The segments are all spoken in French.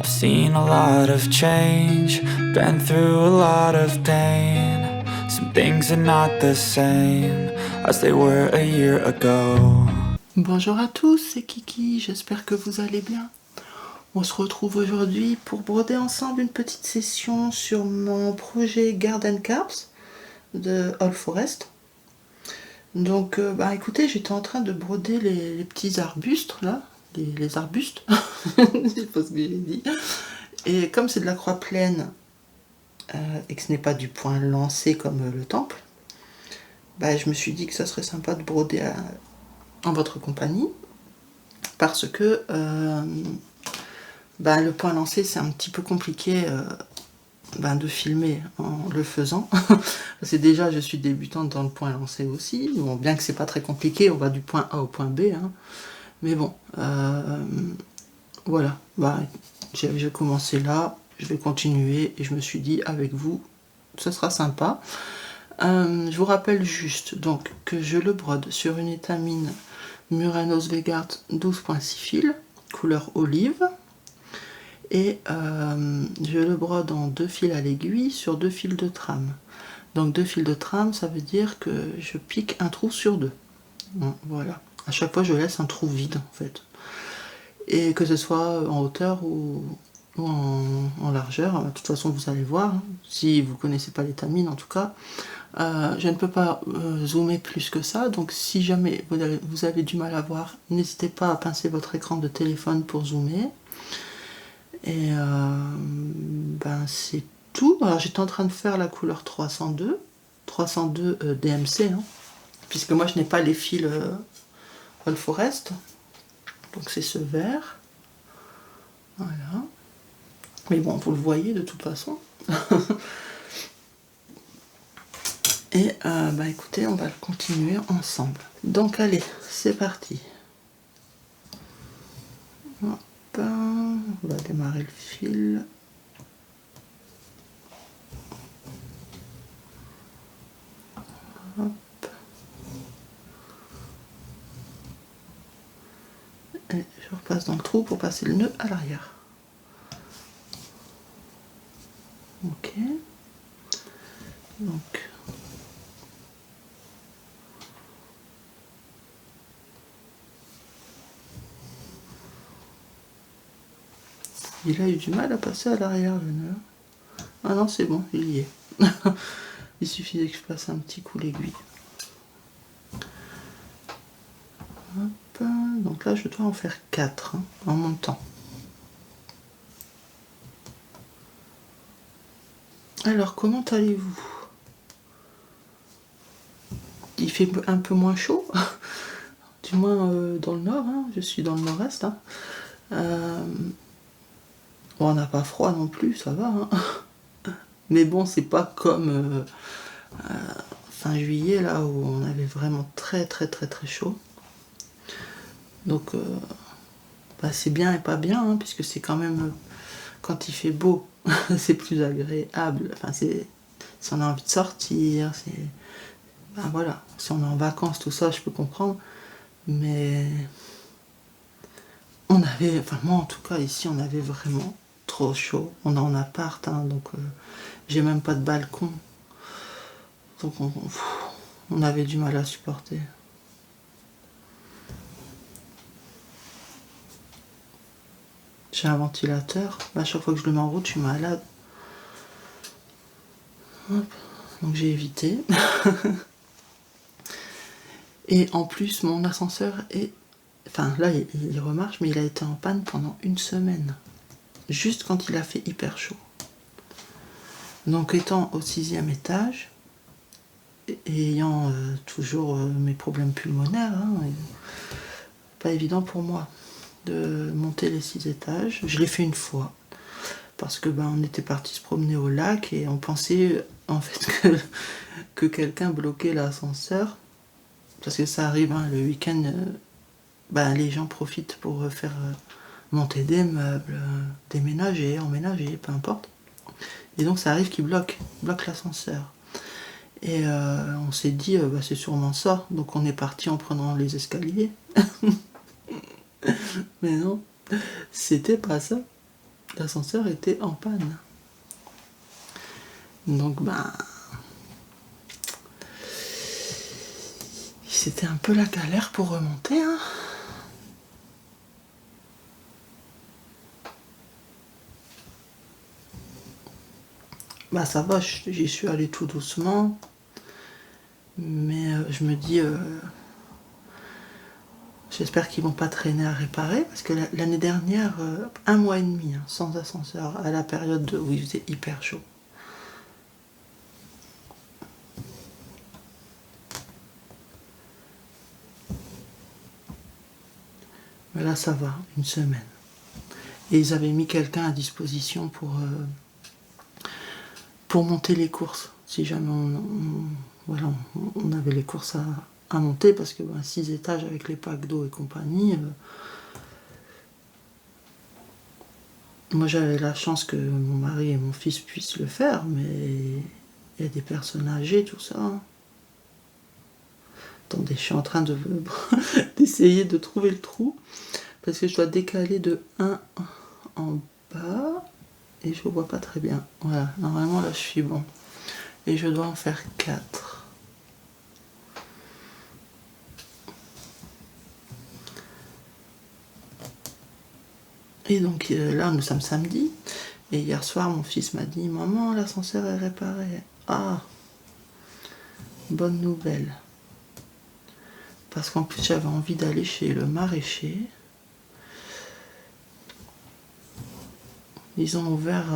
I've seen a lot of change, been through a lot of pain. Some things are not the same as they were a year ago. Bonjour à tous, c'est Kiki, j'espère que vous allez bien. On se retrouve aujourd'hui pour broder ensemble une petite session sur mon projet Garden Carps de All Forest. Donc écoutez, j'étais en train de broder les petits arbustes là, les arbustes, c'est pas ce que j'ai dit. Et comme c'est de la croix pleine et que ce n'est pas du point lancé comme le temple, je me suis dit que ça serait sympa de broder en votre compagnie parce que le point lancé c'est un petit peu compliqué de filmer en le faisant. C'est déjà je suis débutante dans le point lancé aussi. Bon, bien que c'est pas très compliqué, on va du point A au point B. Hein. Mais bon, voilà. J'ai commencé là, je vais continuer et je me suis dit avec vous, ce sera sympa. Je vous rappelle juste donc que je le brode sur une étamine Muranos Vegard 12.6 fils, couleur olive. Et je le brode en 2 fils à l'aiguille sur 2 fils de trame. Donc 2 fils de trame, ça veut dire que je pique un trou sur 2. Voilà. À chaque fois, je laisse un trou vide en fait. Et que ce soit en hauteur ou en largeur. De toute façon, vous allez voir. Hein. Si vous ne connaissez pas l'étamine, en tout cas, je ne peux pas zoomer plus que ça. Donc si jamais vous avez du mal à voir, n'hésitez pas à pincer votre écran de téléphone pour zoomer. Et c'est tout. Alors j'étais en train de faire la couleur 302 DMC, hein, puisque moi je n'ai pas les fils All Forest. Donc c'est ce vert. Voilà. Mais bon, vous le voyez de toute façon. Et écoutez, on va le continuer ensemble. Donc allez, c'est parti. Hop, on va démarrer le fil. Hop. Et je repasse dans le trou pour passer le nœud à l'arrière. Ok. Donc. Il a eu du mal à passer à l'arrière le nœud. Ah non, c'est bon, il y est. Il suffisait que je passe un petit coup l'aiguille. Donc là, je dois en faire 4 en montant. Alors, comment allez-vous? Il fait un peu moins chaud, du moins dans le nord. Hein. Je suis dans le nord-est. Hein. Bon, on n'a pas froid non plus, ça va. Hein. Mais bon, c'est pas comme fin juillet, là, où on avait vraiment très très très très chaud. Donc, c'est bien et pas bien, hein, puisque c'est quand même, quand il fait beau, c'est plus agréable. Enfin, si on a envie de sortir, voilà. Si on est en vacances, tout ça, je peux comprendre. Mais on avait, enfin moi en tout cas ici, on avait vraiment trop chaud. On est en appart, hein, donc j'ai même pas de balcon. Donc on avait du mal à supporter. J'ai un ventilateur. À chaque fois que je le mets en route, je suis malade. Hop. Donc j'ai évité. Et en plus, mon ascenseur est... Enfin, là, il remarche, mais il a été en panne pendant 1 semaine. Juste quand il a fait hyper chaud. Donc étant au 6e étage, et ayant toujours mes problèmes pulmonaires, hein, pas évident pour moi de monter les 6 étages. Je l'ai fait une fois parce que on était parti se promener au lac et on pensait en fait que quelqu'un bloquait l'ascenseur parce que ça arrive hein, le week-end. Les gens profitent pour faire monter des meubles, déménager, emménager, peu importe. Et donc ça arrive qu'ils bloquent l'ascenseur. Et on s'est dit, c'est sûrement ça. Donc on est parti en prenant les escaliers. Mais non, c'était pas ça. l'ascenseur était en panne. Donc c'était un peu la galère pour remonter, hein. Ça va, j'y suis allée tout doucement. Mais je me dis, j'espère qu'ils vont pas traîner à réparer, parce que l'année dernière, 1 mois et demi, hein, sans ascenseur, à la période où il faisait hyper chaud. Mais là, ça va, une semaine. Et ils avaient mis quelqu'un à disposition pour monter les courses, si jamais on avait les courses à monter, parce que 6 étages avec les packs d'eau et compagnie. Moi, j'avais la chance que mon mari et mon fils puissent le faire, mais il y a des personnes âgées, tout ça. Attendez, je suis en train d'essayer de trouver le trou, parce que je dois décaler de 1 en bas, et je vois pas très bien. Voilà, normalement là je suis bon. Et je dois en faire 4. Et donc là, nous sommes samedi. Et hier soir, mon fils m'a dit, maman, l'ascenseur est réparé. Ah, bonne nouvelle. Parce qu'en plus, j'avais envie d'aller chez le maraîcher. Ils ont ouvert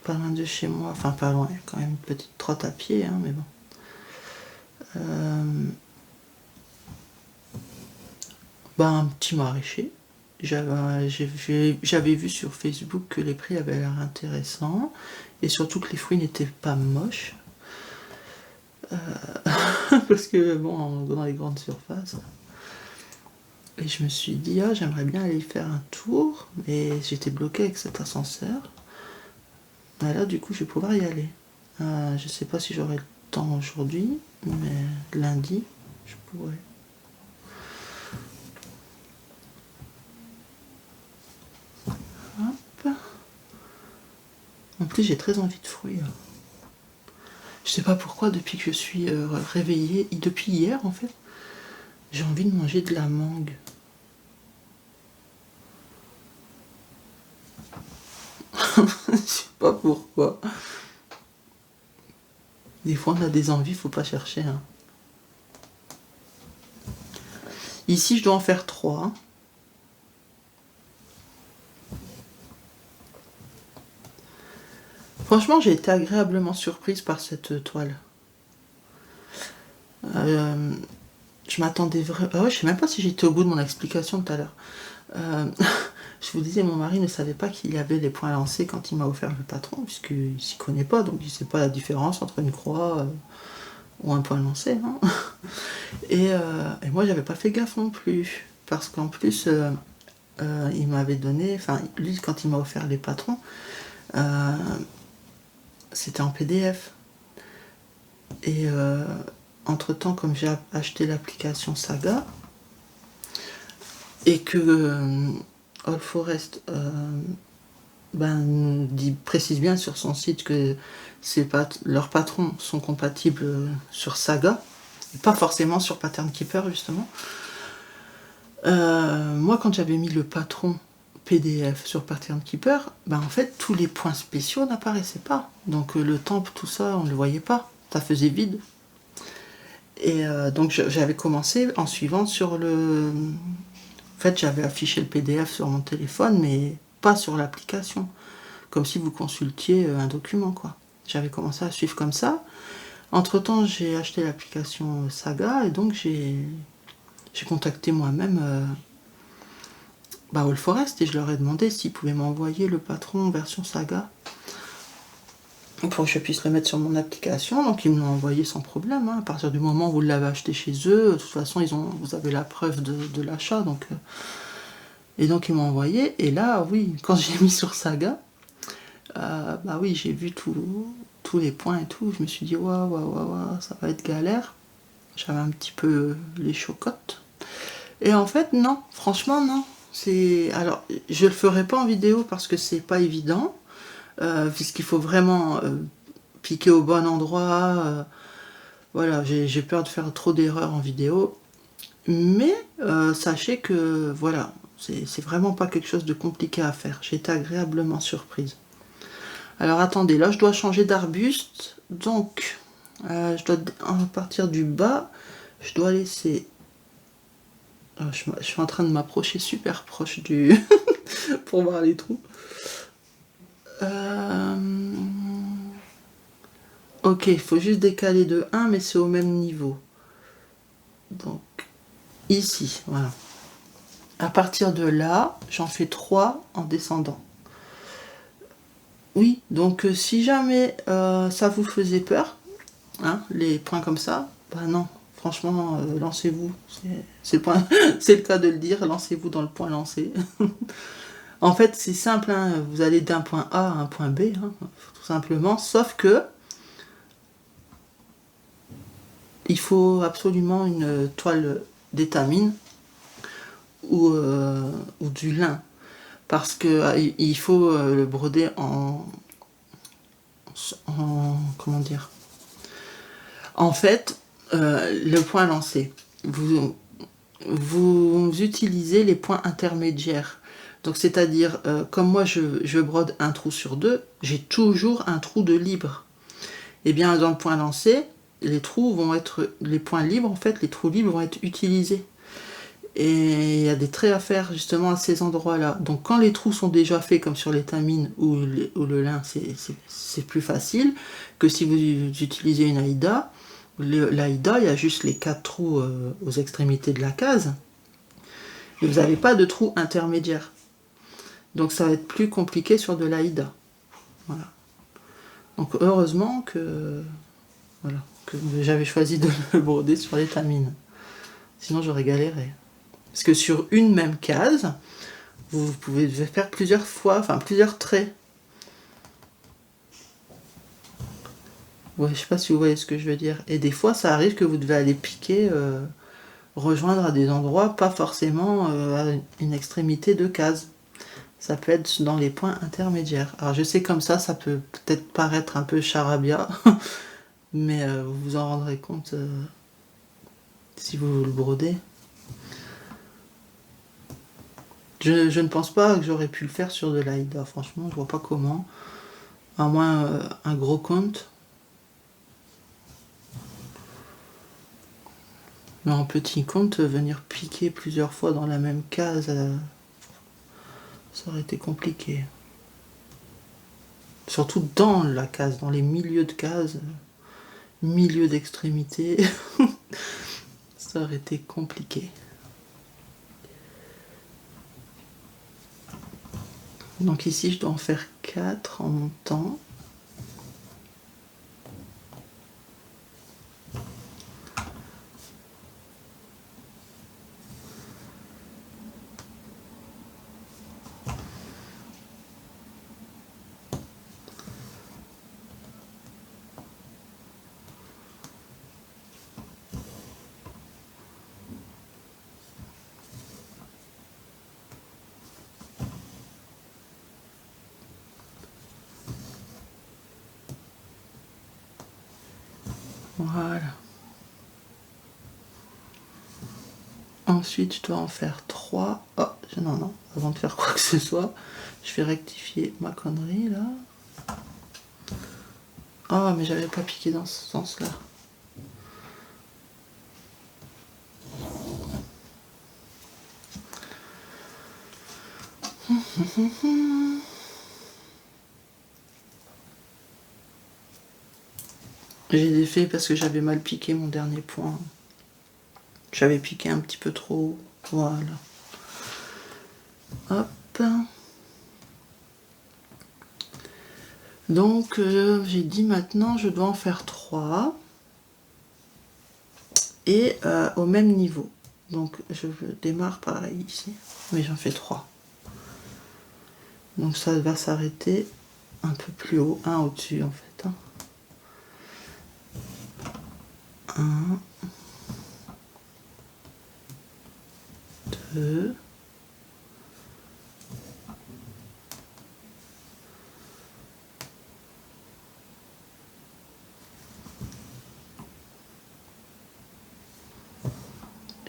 pas loin de chez moi. Enfin, pas loin, il y a quand même une petite trotte à pied, hein, mais bon. Un petit maraîcher. J'avais vu sur Facebook que les prix avaient l'air intéressants et surtout que les fruits n'étaient pas moches. Parce que dans les grandes surfaces. Et je me suis dit, j'aimerais bien aller y faire un tour, mais j'étais bloquée avec cet ascenseur. Et là, du coup, je vais pouvoir y aller. Je sais pas si j'aurai le temps aujourd'hui, mais lundi, je pourrais. Hop. En plus, j'ai très envie de fruits. Je sais pas pourquoi, depuis que je suis réveillée, depuis hier en fait, j'ai envie de manger de la mangue. Je sais pas pourquoi. Des fois on a des envies, faut pas chercher. Hein. Ici je dois en faire 3. Franchement, j'ai été agréablement surprise par cette toile. Je m'attendais vraiment... je sais même pas si j'étais au bout de mon explication tout à l'heure. Je vous disais, mon mari ne savait pas qu'il y avait les points lancés quand il m'a offert le patron, puisqu'il ne s'y connaît pas, donc il ne sait pas la différence entre une croix ou un point lancé. Hein. Et moi, j'avais pas fait gaffe non plus, parce qu'en plus, il m'avait donné... Enfin, lui, quand il m'a offert les patrons, c'était en PDF. Et entre-temps, comme j'ai acheté l'application Saga, et que All Forest précise bien sur son site que leurs patrons sont compatibles sur Saga, et pas forcément sur Pattern Keeper, justement. Moi, quand j'avais mis le patron PDF sur Pattern Keeper, en fait, tous les points spéciaux n'apparaissaient pas. Donc le temple, tout ça, on ne le voyait pas. Ça faisait vide. Et donc j'avais commencé en suivant sur le... En fait, j'avais affiché le PDF sur mon téléphone, mais pas sur l'application. Comme si vous consultiez un document, quoi. J'avais commencé à suivre comme ça. Entre-temps, j'ai acheté l'application Saga, et donc j'ai contacté moi-même All Forest, et je leur ai demandé s'ils pouvaient m'envoyer le patron version Saga pour que je puisse le mettre sur mon application. Donc ils me l'ont envoyé sans problème. Hein. À partir du moment où vous l'avez acheté chez eux, de toute façon vous avez la preuve de l'achat. Et donc ils m'ont envoyé. Et là, oui, quand j'ai mis sur Saga, oui, j'ai vu tous les points et tout. Je me suis dit, waouh, ça va être galère. J'avais un petit peu les chocottes. Et en fait, non, franchement, non. Alors, je le ferai pas en vidéo parce que c'est pas évident, puisqu'il faut vraiment piquer au bon endroit. Voilà, j'ai peur de faire trop d'erreurs en vidéo. Mais sachez que voilà, c'est vraiment pas quelque chose de compliqué à faire. J'ai été agréablement surprise. Alors attendez, là je dois changer d'arbuste. Donc, je dois à partir du bas, je dois laisser... je suis en train de m'approcher super proche du... pour voir les trous. Ok, il faut juste décaler de 1, mais c'est au même niveau. Donc, ici, voilà. À partir de là, j'en fais 3 en descendant. Oui, donc si jamais ça vous faisait peur, hein, les points comme ça, bah non, franchement, lancez-vous. C'est le cas de le dire, lancez-vous dans le point lancé. En fait, c'est simple, hein, vous allez d'un point A à un point B, hein, tout simplement, sauf que il faut absolument une toile d'étamine ou du lin, parce que il faut le broder en comment dire. En fait, le point lancé, vous utilisez les points intermédiaires. Donc c'est-à-dire, comme moi je brode un trou sur 2, j'ai toujours un trou de libre. Et bien dans le point lancé, les trous vont être, les points libres en fait, les trous libres vont être utilisés. Et il y a des traits à faire justement à ces endroits-là. Donc quand les trous sont déjà faits, comme sur l'étamine ou le lin, c'est plus facile que si vous utilisez une Aïda. L'Aïda, il y a juste les 4 trous aux extrémités de la case. Et vous n'avez pas de trous intermédiaires. Donc ça va être plus compliqué sur de l'Aïda. Voilà. Donc heureusement que, voilà, que j'avais choisi de le broder sur l'étamine. Sinon j'aurais galéré. Parce que sur une même case, vous pouvez faire plusieurs fois, enfin plusieurs traits. Ouais, je sais pas si vous voyez ce que je veux dire. Et des fois, ça arrive que vous devez aller piquer, rejoindre à des endroits, pas forcément à une extrémité de case. Ça peut être dans les points intermédiaires. Alors je sais comme ça peut peut-être paraître un peu charabia, mais vous vous en rendrez compte si vous le brodez. Je ne pense pas que j'aurais pu le faire sur de l'Aïda, franchement, je vois pas comment. À moins un gros compte. Mais en petit compte, venir piquer plusieurs fois dans la même case, ça aurait été compliqué. Surtout dans la case, dans les milieux de case, milieu d'extrémité, ça aurait été compliqué. Donc ici, je dois en faire 4 en montant. Voilà. Ensuite, je dois en faire 3. Oh, non, avant de faire quoi que ce soit, je vais rectifier ma connerie là. Oh, mais j'avais pas piqué dans ce sens-là. J'ai défait parce que j'avais mal piqué mon dernier point. J'avais piqué un petit peu trop haut. Voilà. Hop. Donc j'ai dit maintenant je dois en faire 3. Et au même niveau. Donc je démarre pareil ici. Mais j'en fais 3. Donc ça va s'arrêter un peu plus haut. Un au-dessus en fait. 1, 2,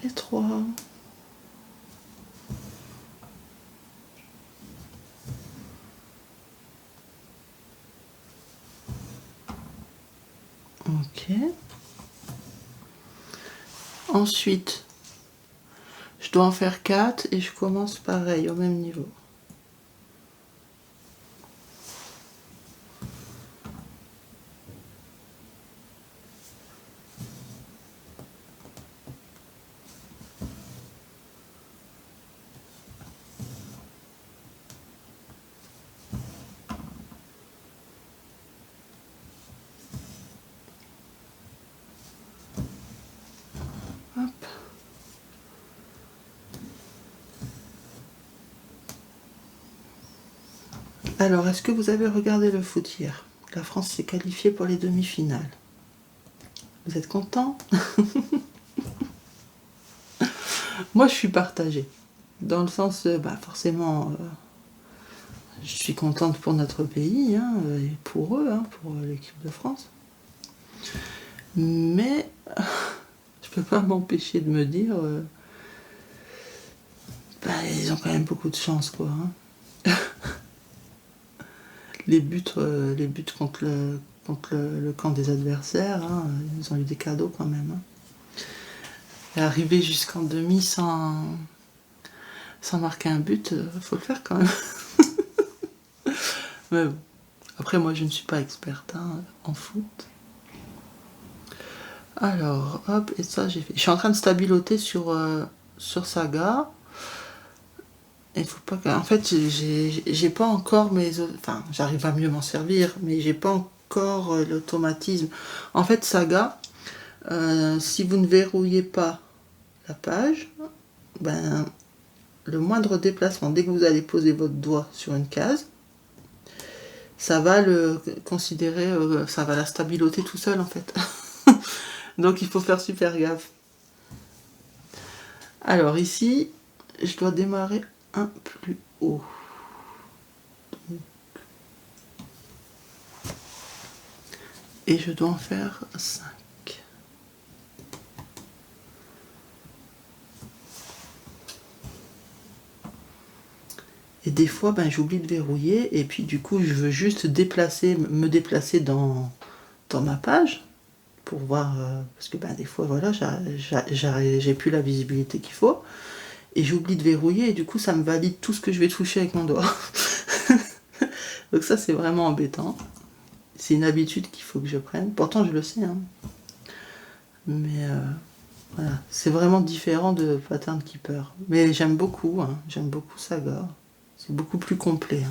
et 3. Ok. Ensuite, je dois en faire 4 et je commence pareil, au même niveau. Hop. Alors, est-ce que vous avez regardé le foot hier? La France s'est qualifiée pour les demi-finales. Vous êtes content? Moi, je suis partagée. Dans le sens, forcément, je suis contente pour notre pays, hein, et pour eux, hein, pour l'équipe de France. Mais je peux pas m'empêcher de me dire, ils ont quand même beaucoup de chance, quoi. Hein. Les buts contre le camp des adversaires, hein, ils ont eu des cadeaux quand même. Hein. Et arriver jusqu'en demi sans marquer un but, faut le faire quand même. Mais bon. Après, moi, je ne suis pas experte en foot. Alors, hop, et ça, j'ai fait. Je suis en train de stabiloter sur Saga. Il faut pas que... En fait, j'ai pas encore mes... Enfin, j'arrive à mieux m'en servir, mais j'ai pas encore l'automatisme. En fait, Saga, si vous ne verrouillez pas la page, le moindre déplacement, dès que vous allez poser votre doigt sur une case, ça va le considérer, ça va la stabiloter tout seul en fait. Donc il faut faire super gaffe. Alors ici, je dois démarrer un plus haut. Et je dois en faire 5. Et des fois, j'oublie de verrouiller et puis du coup, je veux juste me déplacer dans ma page pour voir, parce que des fois, voilà, j'ai plus la visibilité qu'il faut et j'oublie de verrouiller et du coup, ça me valide tout ce que je vais toucher avec mon doigt. Donc ça, c'est vraiment embêtant. C'est une habitude qu'il faut que je prenne. Pourtant, je le sais, hein. Mais voilà, c'est vraiment différent de Pattern Keeper. Mais j'aime beaucoup, hein. J'aime beaucoup Saga. C'est beaucoup plus complet. Hein.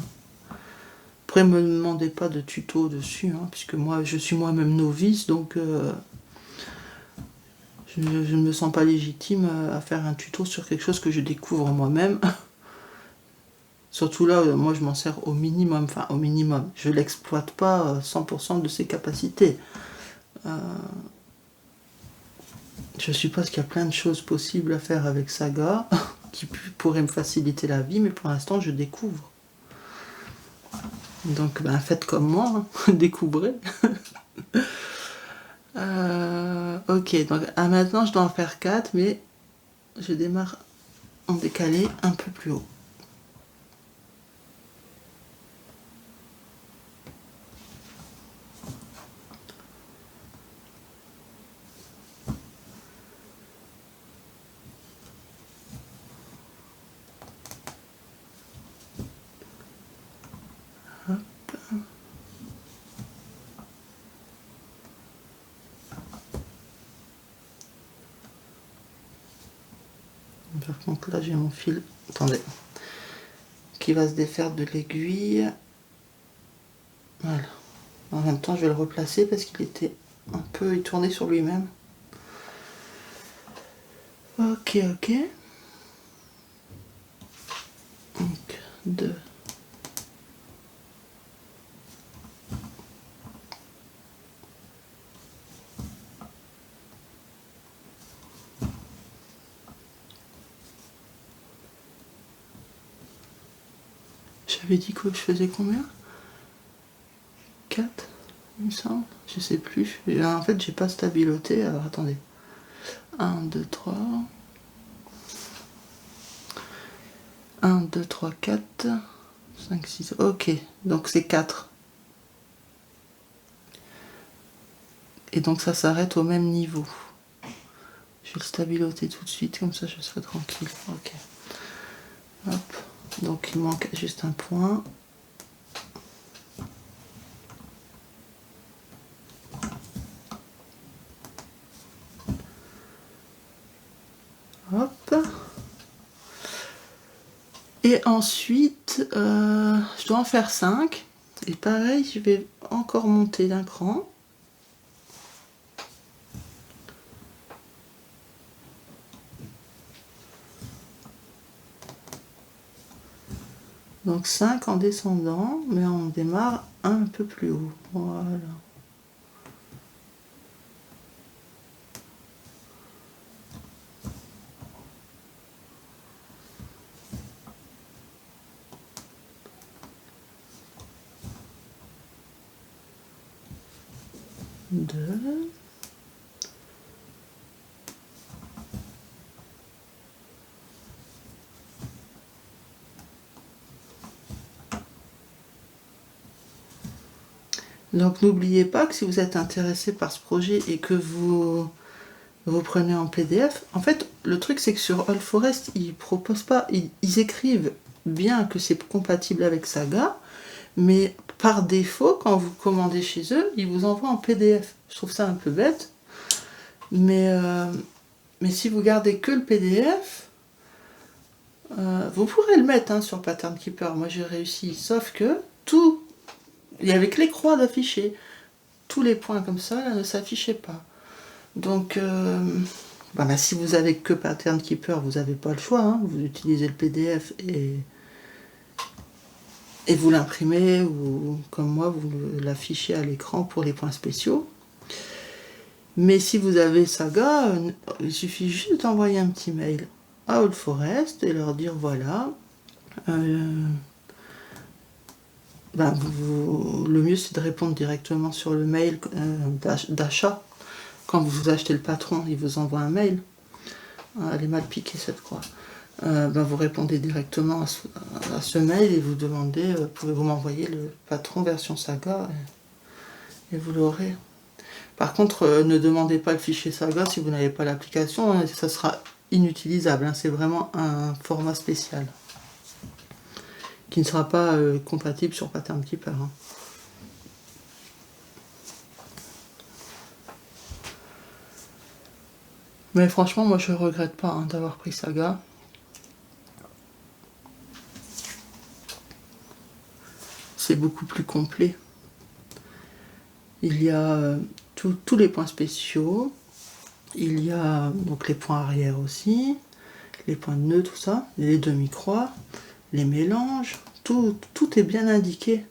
Après, ne me demandez pas de tuto dessus, hein, puisque moi, je suis moi-même novice, donc je ne me sens pas légitime à faire un tuto sur quelque chose que je découvre moi-même. Surtout là, moi, je m'en sers au minimum. Enfin, au minimum. Je l'exploite pas 100% de ses capacités. Je suppose qu'il y a plein de choses possibles à faire avec Saga qui pourraient me faciliter la vie, mais pour l'instant, je découvre. Donc, faites comme moi, hein, découvrez. Ok, donc maintenant, je dois en faire 4, mais je démarre en décalé un peu plus haut. Par contre, là, j'ai mon fil, attendez, qui va se défaire de l'aiguille. Voilà. En même temps, je vais le replacer parce qu'il était un peu, il tournait sur lui-même. Ok. Donc, 2. J'avais dit que je faisais combien? 4, il me semble. Je sais plus. Et en fait, j'ai pas stabiloté. Alors, attendez. 1, 2, 3. 1, 2, 3, 4, 5, 6. Ok, donc c'est 4. Et donc ça s'arrête au même niveau. Je vais le stabiloter tout de suite, comme ça je serai tranquille. Ok. Hop. Donc il manque juste un point. Hop. Et ensuite, je dois en faire 5. Et pareil, je vais encore monter d'un cran. Donc 5 en descendant, mais on démarre un peu plus haut. Voilà. Deux. Donc n'oubliez pas que si vous êtes intéressé par ce projet et que vous prenez en PDF, en fait le truc c'est que sur All Forest ils proposent pas, ils écrivent bien que c'est compatible avec Saga, mais par défaut quand vous commandez chez eux, ils vous envoient en PDF. Je trouve ça un peu bête, mais si vous gardez que le PDF, vous pourrez le mettre sur Pattern Keeper. Moi j'ai réussi, sauf que tout, il y avait que les croix d'afficher. Tous les points comme ça là, ne s'affichaient pas. Donc, si vous avez que Pattern Keeper, vous n'avez pas le choix. Vous utilisez le PDF et vous l'imprimez, ou comme moi, vous l'affichez à l'écran pour les points spéciaux. Mais si vous avez Saga, il suffit juste d'envoyer un petit mail à All Forest et leur dire voilà. Le mieux c'est de répondre directement sur le mail d'achat. Quand vous achetez le patron, il vous envoie un mail. Elle est mal piquée cette croix. Vous répondez directement à ce mail et vous demandez pouvez-vous m'envoyer le patron version Saga, et vous l'aurez. Par contre, ne demandez pas le fichier Saga si vous n'avez pas l'application, ça sera inutilisable. C'est vraiment un format spécial qui ne sera pas compatible sur Pattern Keeper. Mais franchement, moi je regrette pas d'avoir pris Saga. C'est beaucoup plus complet. Il y a tous les points spéciaux. Il y a donc les points arrière aussi, les points de nœud, tout ça, les demi-croix, les mélanges, tout est bien indiqué.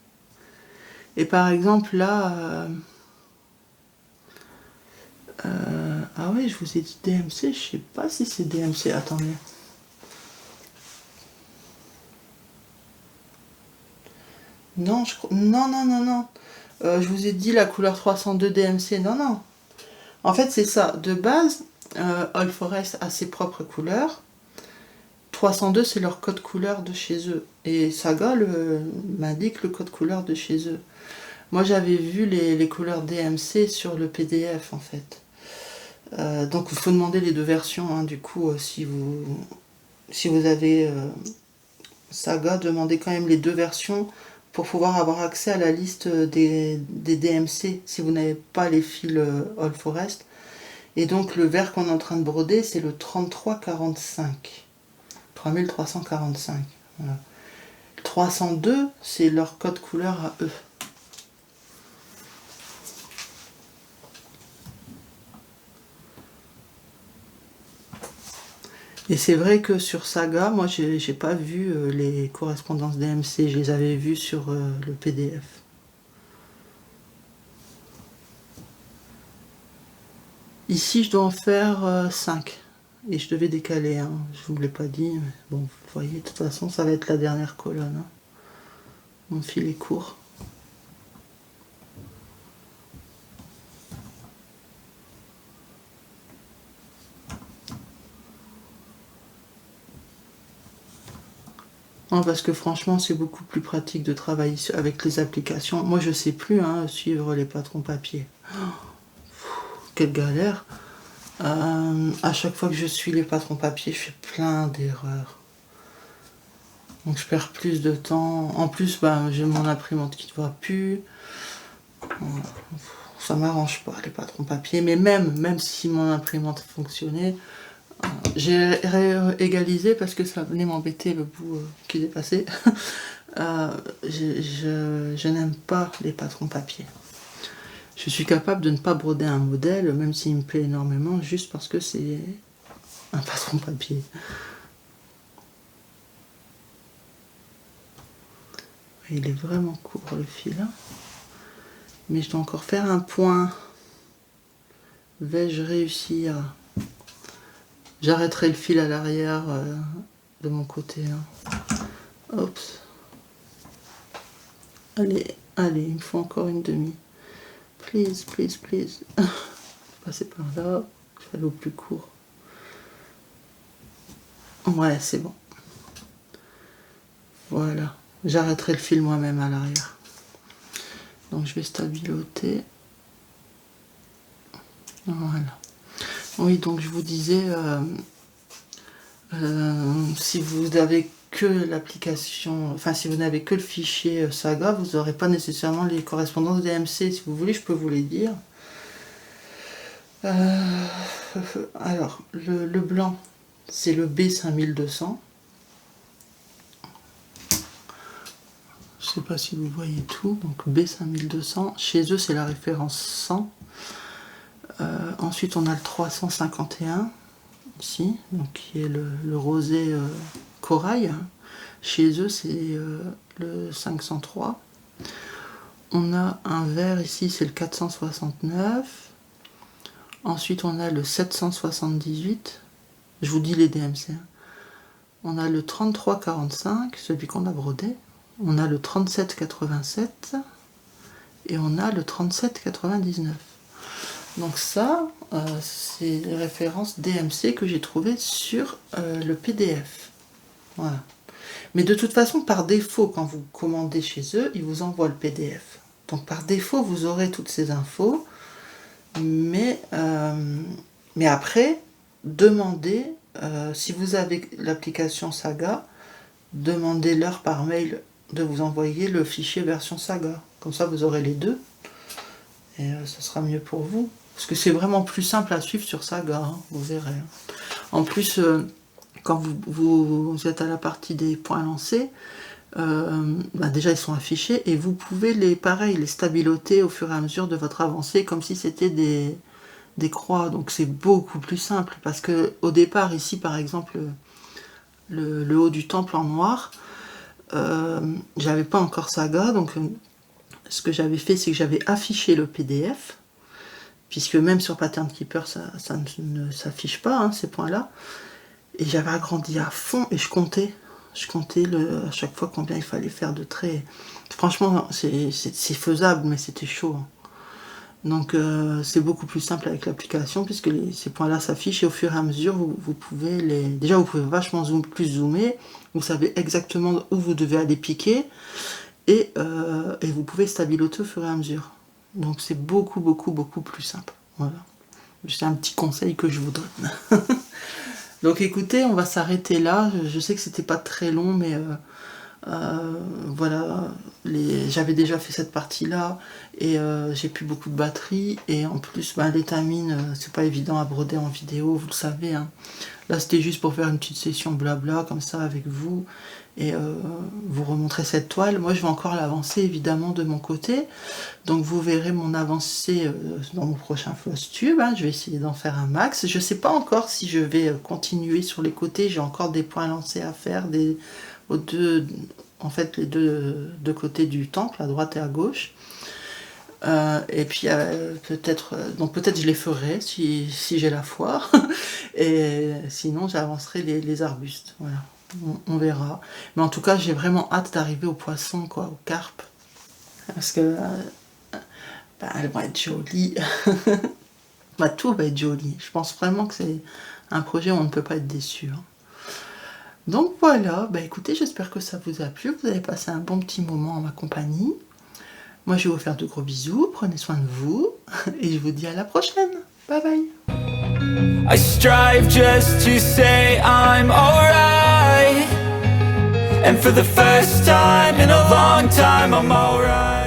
Et par exemple là, ah oui, je vous ai dit DMC, je sais pas si c'est DMC, attendez. Non, non. Je vous ai dit la couleur 302 DMC, non. En fait, c'est ça. De base, All Forest a ses propres couleurs. 302, c'est leur code couleur de chez eux. Et Saga m'indique le code couleur de chez eux. Moi, j'avais vu les couleurs DMC sur le PDF, en fait. Donc, il faut demander les deux versions. Du coup, si vous avez Saga, demandez quand même les deux versions pour pouvoir avoir accès à la liste des DMC si vous n'avez pas les fils All Forest. Et donc le vert qu'on est en train de broder, c'est le 3345. 3345. Voilà. 302, c'est leur code couleur à eux. Et c'est vrai que sur Saga, moi j'ai pas vu les correspondances DMC, je les avais vues sur le PDF. Ici je dois en faire 5. Et je devais décaler, je vous l'ai pas dit, mais bon, vous voyez, de toute façon ça va être la dernière colonne. Mon fil est court. parce que franchement, c'est beaucoup plus pratique de travailler avec les applications. Moi, je sais plus suivre les patrons papier. Quelle galère. À chaque fois que je suis les patrons papier, je fais plein d'erreurs. Donc je perds plus de temps. En plus, j'ai mon imprimante qui ne va plus. Ça m'arrange pas, les patrons papier. Mais même si mon imprimante fonctionnait, j'ai égalisé parce que ça venait m'embêter le bout qui dépassait. Je n'aime pas les patrons papier. Je suis capable de ne pas broder un modèle, même s'il me plaît énormément, juste parce que c'est un patron papier. Il est vraiment court le fil. Mais je dois encore faire un point. Vais-je réussir? J'arrêterai le fil à l'arrière de mon côté. Oups. Allez, il me faut encore une demi. Please, please, please. Passer par là. Je vais aller au plus court. Ouais, c'est bon. Voilà. J'arrêterai le fil moi-même à l'arrière. Donc je vais stabiloter. Voilà. Oui, donc je vous disais, si vous avez que l'application, enfin si vous n'avez que le fichier Saga, vous n'aurez pas nécessairement les correspondances DMC. Si vous voulez, je peux vous les dire. Alors, le blanc, c'est le B5200. Je sais pas si vous voyez tout. Donc B5200. Chez eux, c'est la référence 100. Ensuite, on a le 351 ici, donc qui est le rosé corail. Chez eux, c'est le 503. On a un vert ici, c'est le 469. Ensuite, on a le 778. Je vous dis les DMC. On a le 3345, celui qu'on a brodé. On a le 3787. Et on a le 3799. Donc ça, c'est les références DMC que j'ai trouvées sur le PDF. Voilà. Mais de toute façon, par défaut, quand vous commandez chez eux, ils vous envoient le PDF. Donc par défaut, vous aurez toutes ces infos. Mais après, demandez, si vous avez l'application Saga, demandez-leur par mail de vous envoyer le fichier version Saga. Comme ça, vous aurez les deux. Et ça sera mieux pour vous. Parce que c'est vraiment plus simple à suivre sur Saga, vous verrez. En plus, quand vous êtes à la partie des points lancés, déjà ils sont affichés et vous pouvez les stabiloter au fur et à mesure de votre avancée comme si c'était des croix. Donc c'est beaucoup plus simple parce que au départ, ici par exemple, le haut du temple en noir, j'avais pas encore Saga, donc ce que j'avais fait, c'est que j'avais affiché le PDF, puisque même sur Pattern Keeper, ça ne s'affiche pas, ces points-là. Et j'avais agrandi à fond et je comptais à chaque fois combien il fallait faire de traits. Franchement, c'est faisable, mais c'était chaud. Donc c'est beaucoup plus simple avec l'application, puisque ces points-là s'affichent et au fur et à mesure, vous pouvez Déjà, vous pouvez vachement plus zoomer, vous savez exactement où vous devez aller piquer, et vous pouvez stabiloter au fur et à mesure. Donc c'est beaucoup plus simple. Voilà. C'est un petit conseil que je vous donne. Donc écoutez, on va s'arrêter là. Je sais que c'était pas très long, mais voilà. J'avais déjà fait cette partie-là et j'ai plus beaucoup de batterie. Et en plus, l'étamine, c'est pas évident à broder en vidéo, vous le savez. Là, c'était juste pour faire une petite session blabla comme ça avec vous et vous remontrer cette toile. Moi, je vais encore l'avancer évidemment de mon côté. Donc, vous verrez mon avancée dans mon prochain floss tube. Je vais essayer d'en faire un max. Je sais pas encore si je vais continuer sur les côtés. J'ai encore des points lancés à faire, les deux côtés du temple, à droite et à gauche. Et puis peut-être je les ferai si j'ai la foi. Et sinon j'avancerai les arbustes. Voilà, on verra. Mais en tout cas, j'ai vraiment hâte d'arriver aux poissons, aux carpes, parce que elles vont être jolies. Tout va être joli. Je pense vraiment que c'est un projet où on ne peut pas être déçu. Donc voilà, bah écoutez, j'espère que ça vous a plu, vous avez passé un bon petit moment en ma compagnie. Moi je vais vous faire de gros bisous, prenez soin de vous, et je vous dis à la prochaine. Bye bye. I strive just to say I'm alright, and for the first time in a long time I'm alright.